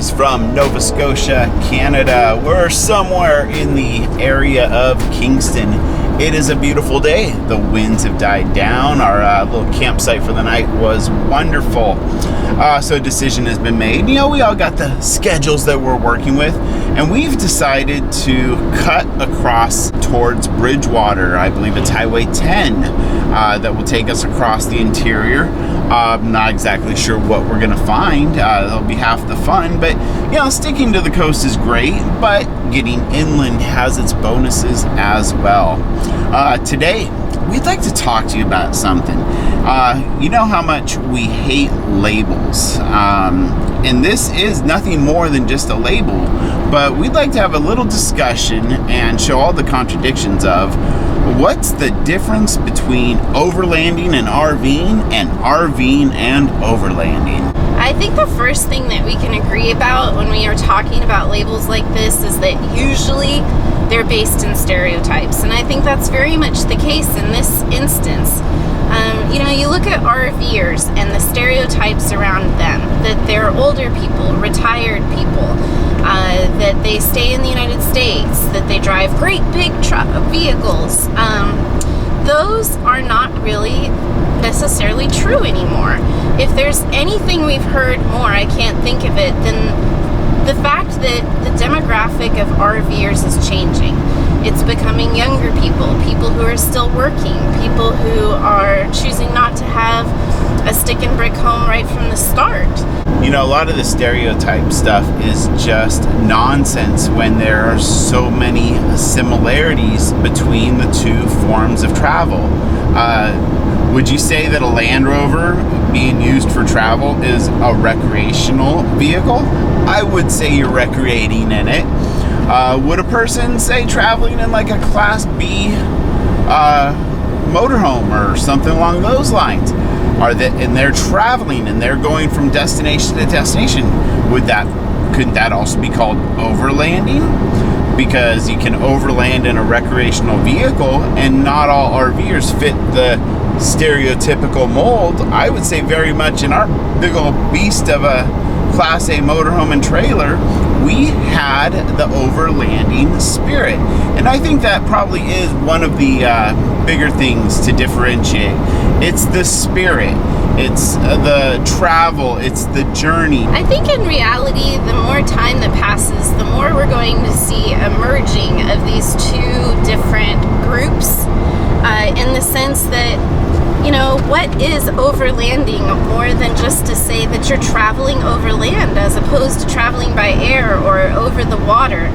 guys from Nova Scotia, Canada. We're somewhere in the area of Kingston. It is a beautiful day. The winds have died down. Our little campsite for the night was wonderful. So a decision has been made. You know, we all got the schedules that we're working with, and we've decided to cut across towards Bridgewater. I believe it's Highway 10 that will take us across the interior. I'm not exactly sure what we're gonna find. That'll be half the fun, but you know, sticking to the coast is great, but getting inland has its bonuses as well. Today, we'd like to talk to you about something. You know how much we hate labels, and this is nothing more than just a label, but we'd like to have a little discussion and show all the contradictions of what's the difference between overlanding and RVing and overlanding. I think the first thing that we can agree about when we are talking about labels like this is that usually they're based in stereotypes, and I think that's very much the case in this instance. You know, you look at RVers and the stereotypes around them, that they're older people, retired people, that they stay in the United States, that they drive great big vehicles. Those are not really necessarily true anymore. If there's anything we've heard more, I can't think of it, than the fact that the demographic of RVers is changing. It's becoming younger people who are still working, people who are choosing not to have a stick and brick home right from the start. You know, a lot of the stereotype stuff is just nonsense when there are so many similarities between the two forms of travel. Would you say that a Land Rover being used for travel is a recreational vehicle? I would say you're recreating in it. Would a person say traveling in like a Class B motorhome or something along those lines? And they're traveling and they're going from destination to destination. Couldn't that also be called overlanding? Because you can overland in a recreational vehicle, and not all RVers fit the stereotypical mold. I would say very much in our big old beast of a Class A motorhome and trailer, we had the overlanding spirit. And I think that probably is one of the bigger things to differentiate. It's the spirit, it's the travel, it's the journey. I think in reality, the more time that passes, the more we're going to see a merging of these two different groups, in the sense that, you know, what is overlanding more than just to say that you're traveling overland as opposed to traveling by air or over the water?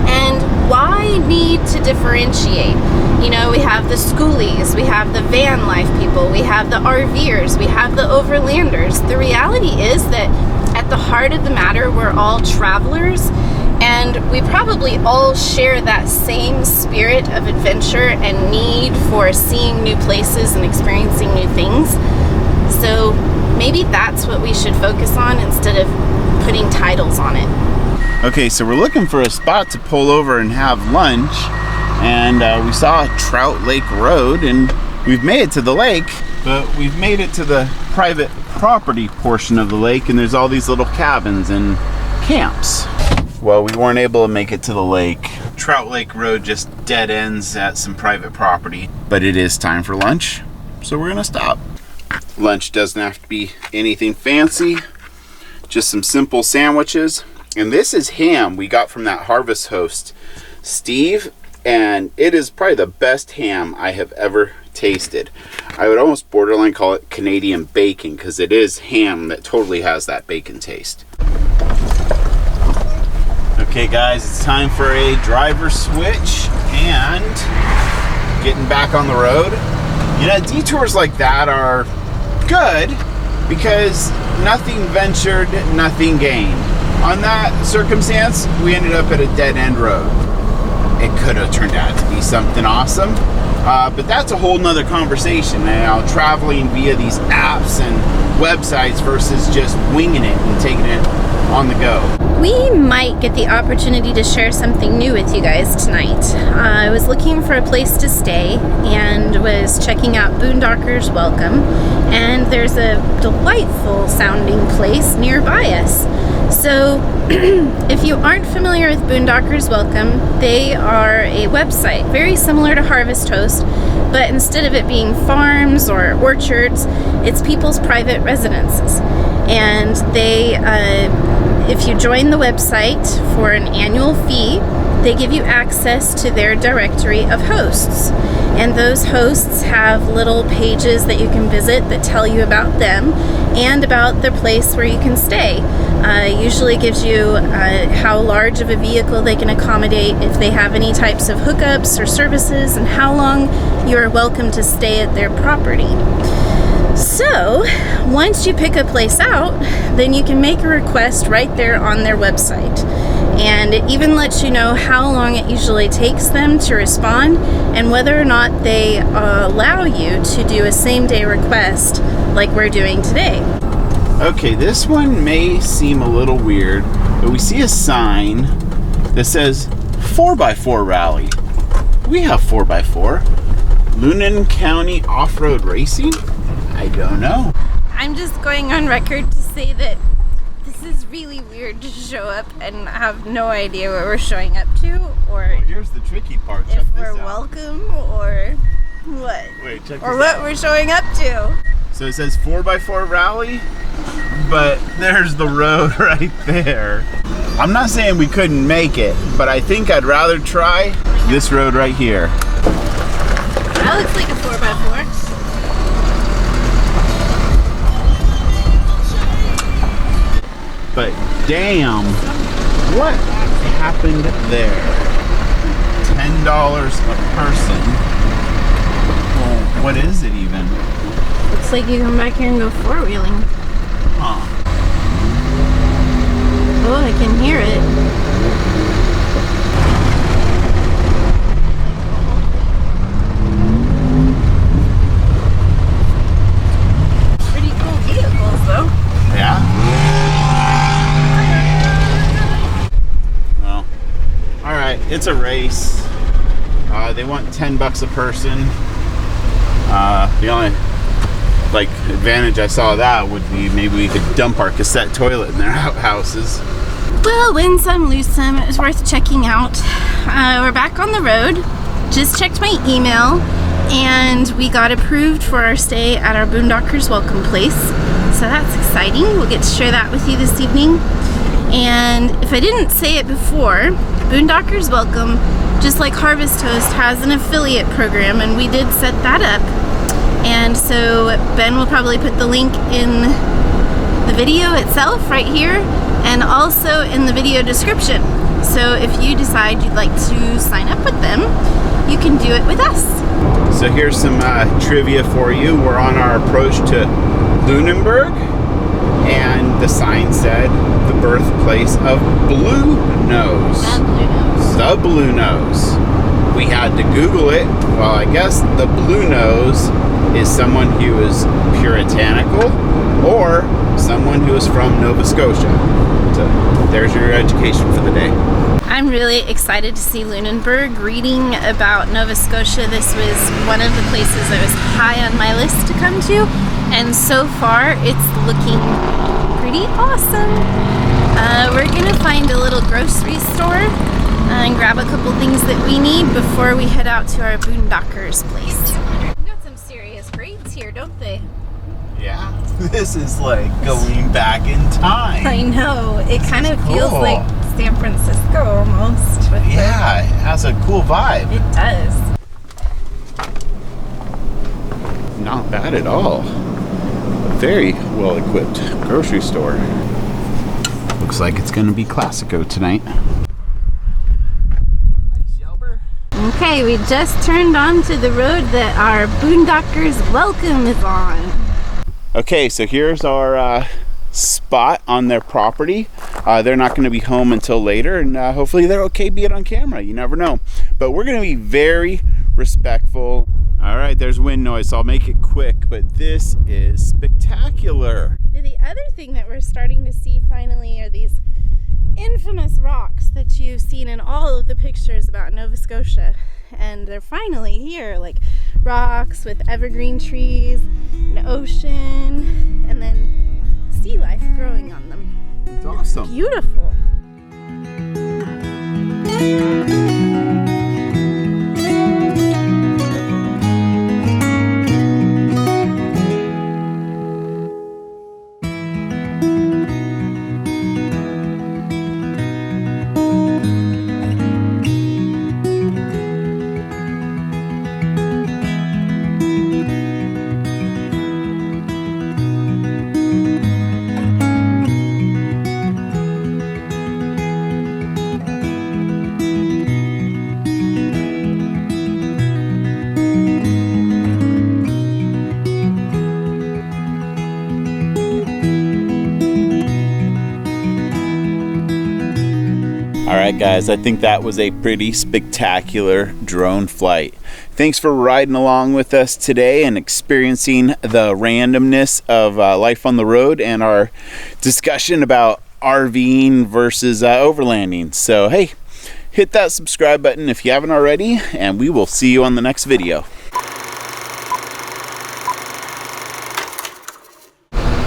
And why need to differentiate? You know, we have the schoolies, we have the van life people, we have the RVers, we have the overlanders. The reality is that at the heart of the matter, we're all travelers, and we probably all share that same spirit of adventure and need for seeing new places and experiencing new things. So maybe that's what we should focus on instead of putting titles on it. Okay, so we're looking for a spot to pull over and have lunch, and we saw Trout Lake Road, and we've made it to the lake, but we've made it to the private property portion of the lake, and there's all these little cabins and camps. Well, we weren't able to make it to the lake. Trout Lake Road just dead ends at some private property, but it is time for lunch, so we're gonna stop. Lunch doesn't have to be anything fancy, just some simple sandwiches. And this is ham we got from that Harvest host, Steve, and it is probably the best ham I have ever tasted. I would almost borderline call it Canadian bacon, because it is ham that totally has that bacon taste. Okay guys, it's time for a driver switch and getting back on the road. You know, detours like that are good because nothing ventured, nothing gained. On that circumstance, we ended up at a dead-end road. It could have turned out to be something awesome, but that's a whole nother conversation. Now, traveling via these apps and websites versus just winging it and taking it on the go. We might get the opportunity to share something new with you guys tonight. I was looking for a place to stay and was checking out Boondockers Welcome, and there's a delightful sounding place nearby us. So if you aren't familiar with Boondockers Welcome, they are a website very similar to Harvest Host, but instead of it being farms or orchards, it's people's private residences. And they, if you join the website for an annual fee, they give you access to their directory of hosts. And those hosts have little pages that you can visit that tell you about them and about the place where you can stay. Usually gives you how large of a vehicle they can accommodate, if they have any types of hookups or services, and how long you are welcome to stay at their property. So, once you pick a place out, then you can make a request right there on their website. And it even lets you know how long it usually takes them to respond and whether or not they allow you to do a same-day request like we're doing today. Okay, this one may seem a little weird, but we see a sign that says 4x4 Rally. We have 4x4. Lunan County Off-Road Racing? I don't know. I'm just going on record to say that this is really weird to show up and have no idea what we're showing up to, or Well, here's the tricky part. if Check this we're out. welcome, or what. Wait, check Or this what out. we're showing up to. So it says 4x4 Rally, but there's the road right there. I'm not saying we couldn't make it, but I think I'd rather try this road right here. That looks like a 4x4. But damn, what happened there? $10 a person. Well, what is it even? Looks like you come back here and go four-wheeling. Huh. Oh, I can hear it. Pretty cool vehicles, though. Yeah? Well, alright, it's a race. They want $10 a person. The only advantage I saw of that would be maybe we could dump our cassette toilet in their outhouses. Well, win some, lose some. It was worth checking out. We're back on the road. Just checked my email, and we got approved for our stay at our Boondockers Welcome place. So that's exciting. We'll get to share that with you this evening. And if I didn't say it before, Boondockers Welcome, just like Harvest Host, has an affiliate program, and we did set that up. And so Ben will probably put the link in the video itself right here, and also in the video description. So if you decide you'd like to sign up with them, you can do it with us. So here's some trivia for you. We're on our approach to Lunenburg, and the sign said the birthplace of Blue Nose. The Blue Nose. We had to Google it. Well, I guess the Blue Nose is someone who is puritanical or someone who is from Nova Scotia. So there's your education for the day. I'm really excited to see Lunenburg. Reading about Nova Scotia, this was one of the places that was high on my list to come to, and so far it's looking pretty awesome. We're gonna find a little grocery store and grab a couple things that we need before we head out to our Boondockers place. They got some serious grades here, don't they? Yeah, this is like going back in time. I know. It kind of feels cool. like San Francisco almost. With Yeah, it has a cool vibe. It does. Not bad at all. A very well equipped grocery store. Looks like it's gonna be Classico tonight. Okay, we just turned onto the road that our Boondockers Welcome is on. Okay, so here's our spot on their property. They're not going to be home until later, and hopefully they're okay being on camera. You never know. But we're going to be very respectful. All right, there's wind noise, so I'll make it quick, but this is spectacular. The other thing that we're starting to see finally are these infamous rocks that you've seen in all of the pictures about Nova Scotia, and they're finally here, like rocks with evergreen trees, an ocean, and then sea life growing on them. It's awesome. Beautiful. All right, guys, I think that was a pretty spectacular drone flight. Thanks for riding along with us today and experiencing the randomness of life on the road and our discussion about RVing versus overlanding. So, hey, hit that subscribe button if you haven't already, and we will see you on the next video.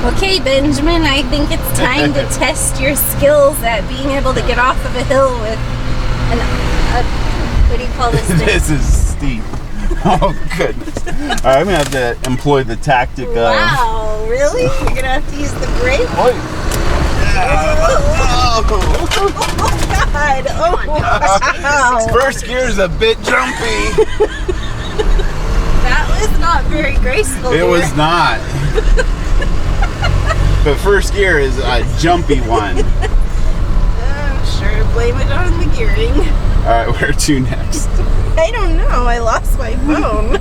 Okay, Benjamin, I think it's time to test your skills at being able to get off of a hill with what do you call this thing? This is steep. Oh, goodness. All right, I'm going to have to employ the tactic of... Wow, really? You're going to have to use the brake? Oh, God. Oh, wow. First gear is a bit jumpy. That was not very graceful. It was not. But first gear is a jumpy one. I'm sure to blame it on the gearing. All right, where to next? I don't know. I lost my phone.